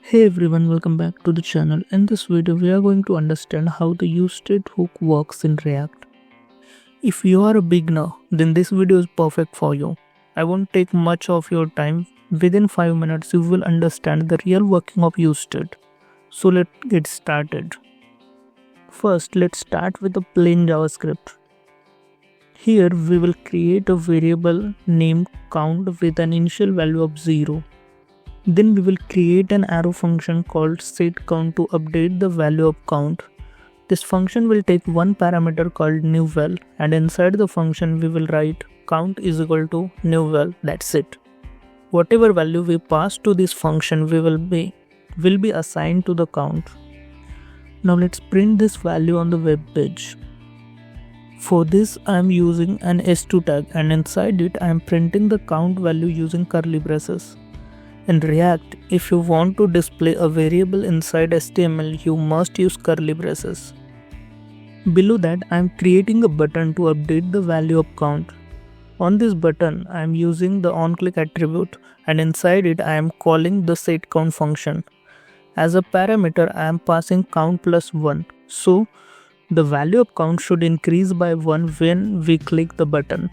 Hey everyone, welcome back to the channel. In this video, we are going to understand how the Usestate hook works in React. If you are a beginner, then this video is perfect for you. I won't take much of your time. Within 5 minutes, you will understand the real working of Usestate. So let's get started. First, let's start with the plain JavaScript. Here, we will create a variable named count with an initial value of 0. Then we will create an arrow function called setCount to update the value of count. This function will take one parameter called newVal, and inside the function we will write count is equal to newVal. That's it. Whatever value we pass to this function will be assigned to the count. Now let's print this value on the web page. For this I am using an s2 tag, and inside it I am printing the count value using curly braces. In React, if you want to display a variable inside HTML, you must use curly braces. Below that, I am creating a button to update the value of count. On this button, I am using the onClick attribute, and inside it I am calling the setCount function. As a parameter, I am passing count plus 1. So, the value of count should increase by 1 when we click the button.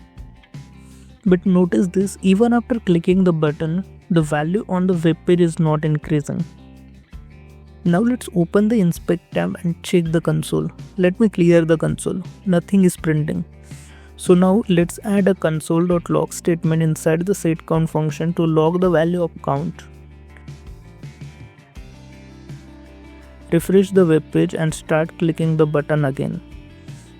But notice this, even after clicking the button, the value on the web page is not increasing. Now let's open the inspect tab and check the console. Let me clear the console. Nothing is printing. So now let's add a console.log statement inside the setCount function to log the value of count. Refresh the web page and start clicking the button again.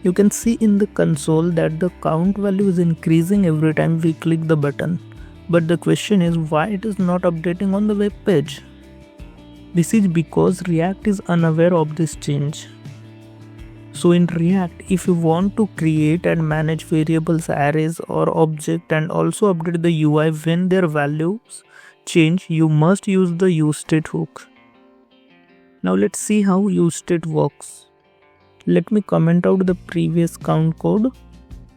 You can see in the console that the count value is increasing every time we click the button. But the question is why it is not updating on the web page. This is because React is unaware of this change. So in React, if you want to create and manage variables, arrays or objects and also update the UI when their values change, you must use the Usestate hook. Now let's see how Usestate works. Let me comment out the previous count code.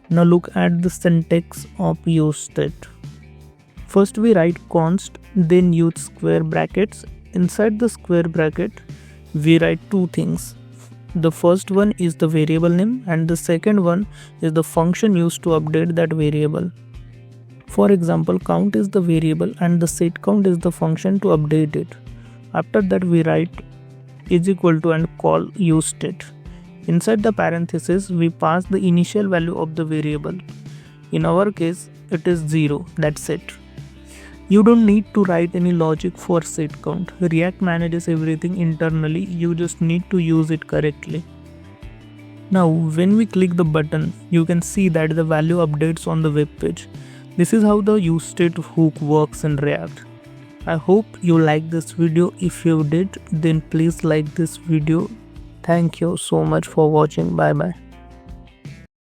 Now look at the syntax of Usestate. First we write const, then use square brackets. Inside the square bracket, we write two things. The first one is the variable name and the second one is the function used to update that variable. For example, count is the variable and the setCount is the function to update it. After that we write is equal to and call Usestate. Inside the parenthesis, we pass the initial value of the variable. In our case, it is 0. That's it. You don't need to write any logic for setCount. React manages everything internally, you just need to use it correctly. Now when we click the button, you can see that the value updates on the web page. This is how the Usestate hook works in React. I hope you liked this video. If you did, then please like this video. Thank you so much for watching. Bye bye.